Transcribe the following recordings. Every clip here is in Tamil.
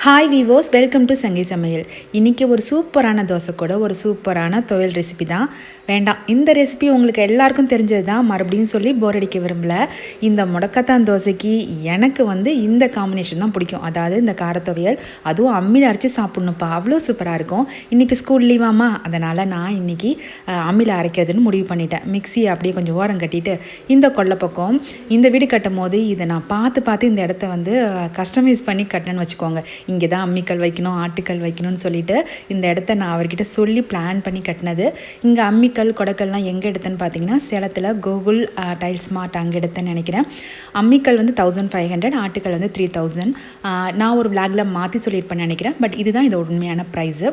ஹாய் வீவோஸ், வெல்கம் டு சங்கை சமையல். இன்றைக்கி ஒரு சூப்பரான தோசை கூட ஒரு சூப்பரான துவையல் ரெசிபி தான். வேண்டாம், இந்த ரெசிபி உங்களுக்கு எல்லாருக்கும் தெரிஞ்சது தான், மறுபடியும் சொல்லி போர் அடிக்க விரும்பல. இந்த முடக்கத்தான் தோசைக்கு எனக்கு இந்த காம்பினேஷன் தான் பிடிக்கும். அதாவது இந்த காரத்துவையல், அதுவும் அம்மியில் அரைச்சி சாப்பிட்ணுப்பா, அவ்வளோ சூப்பராக இருக்கும். இன்றைக்கி ஸ்கூல் லீவாமா, அதனால் நான் இன்றைக்கி அம்மியில் அரைக்கிறதுன்னு முடிவு பண்ணிட்டேன். மிக்ஸியை அப்படியே கொஞ்சம் ஓரம் கட்டிட்டு இந்த கொல்லை பக்கம் இந்த வீடு கட்டும் போது இதை நான் பார்த்து இந்த இடத்த கஸ்டமைஸ் பண்ணி கட்டினேன்னு வச்சுக்கோங்க. இங்கே தான் அம்மிக்கல் வைக்கணும், ஆட்டுக்கல் வைக்கணும்னு சொல்லிட்டு இந்த இடத்த நான் அவர்கிட்ட சொல்லி பிளான் பண்ணி கட்டினது. இங்கே அம்மிக்கல் கொடைக்கல்லாம் எங்கே எடுத்தேன்னு பார்த்தீங்கன்னா சேலத்தில் கோகுல் டைல்ஸ் மார்ட் அங்கே எடுத்தேன்னு நினைக்கிறேன். அம்மிக்கல் 1500, ஆட்டுக்கல் 3000. நான் ஒரு விளாகில் மாற்றி சொல்லியிருப்பேன்னு நினைக்கிறேன். பட் இதுதான் இது உண்மையான ப்ரைஸு.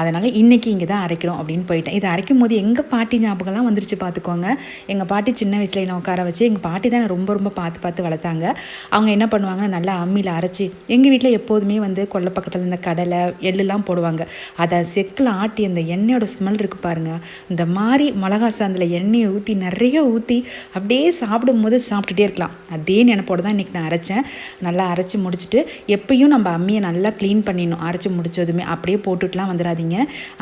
அதனால் இன்றைக்கி இங்கே தான் அரைக்கிறோம் அப்படின்னு போயிட்டேன். இதை அரைக்கும் போது எங்கள் பாட்டி ஞாபகம்லாம் வந்துருச்சு பார்த்துக்கோங்க. எங்கள் பாட்டி சின்ன வயசில் என்ன உட்கார வச்சு, எங்கள் பாட்டி தான் ரொம்ப பார்த்து வளர்த்தாங்க. அவங்க என்ன பண்ணுவாங்கன்னா நல்லா அம்மியில் அரைச்சி, எங்கள் வீட்டில் எப்போதுமே கொல்லை பக்கத்தில் இந்த கடலை எள்ளுலாம் போடுவாங்க. அதை செக்கில் ஆட்டி அந்த எண்ணெயோட ஸ்மெல் இருக்குது பாருங்கள். இந்த மாதிரி மிளகா சாந்தில் எண்ணெயை ஊற்றி நிறைய ஊற்றி அப்படியே சாப்பிடும்போது சாப்பிட்டுட்டே இருக்கலாம். அதே நினைப்போடு தான் இன்றைக்கி நான் அரைச்சேன். நல்லா அரைச்சி முடிச்சுட்டு, எப்பயும் நம்ம அம்மியை நல்லா க்ளீன் பண்ணிடணும். அரைச்சி முடிச்சதுமே அப்படியே போட்டுட்டுலாம் வந்துடாதீங்க.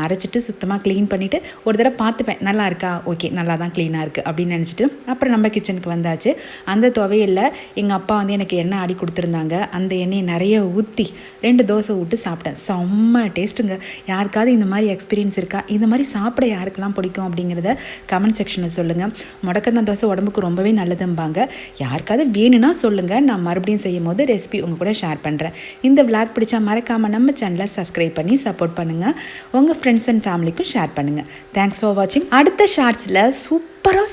அரைச்சிட்டு சுத்தமாக க்ளீன் பண்ணிவிட்டு ஒரு தடவை பார்த்துப்பேன், நல்லா இருக்கா, ஓகே நல்லா தான் க்ளீனாக இருக்குது அப்படின்னு நினச்சிட்டு அப்புறம் நம்ம கிச்சனுக்கு வந்தாச்சு. அந்த துவையலில் எங்கள் அப்பா எனக்கு எண்ணெய் ஆடி கொடுத்துருந்தாங்க. அந்த எண்ணெயை நிறைய ஊற்றி 2 தோசை விட்டு சாப்பிட்டேன். செம்ம டேஸ்ட்டுங்க. யாருக்காவது இந்த மாதிரி எக்ஸ்பீரியன்ஸ் இருக்கா? இந்த மாதிரி சாப்பிட யாருக்கெல்லாம் பிடிக்கும் அப்படிங்கிறத கமெண்ட் செக்ஷனில் சொல்லுங்கள். முடக்கத்தான் தோசை உடம்புக்கு ரொம்பவே நல்லதும்பாங்க. யாருக்காவது வேணும்னா சொல்லுங்கள், நான் மறுபடியும் செய்யும் போது ரெசிபி உங்கள் கூட ஷேர் பண்ணுறேன். இந்த விளாக் பிடிச்சா மறக்காமல் நம்ம சேனலை சப்ஸ்கிரைப் பண்ணி சப்போர்ட் பண்ணுங்கள். உங்கள் ஃப்ரெண்ட்ஸ் அண்ட் ஃபேமிலிக்கும் ஷேர் பண்ணுங்கள். தேங்க்ஸ் ஃபார் வாட்சிங். அடுத்த ஷார்ட்ஸில்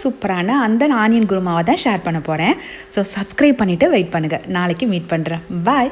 சூப்பரான அந்த ஆனியன் குருமாவை தான் ஷேர் பண்ண போகிறேன். ஸோ சப்ஸ்கிரைப் பண்ணிவிட்டு வெயிட் பண்ணுங்கள். நாளைக்கு மீட் பண்ணுறேன். பாய்.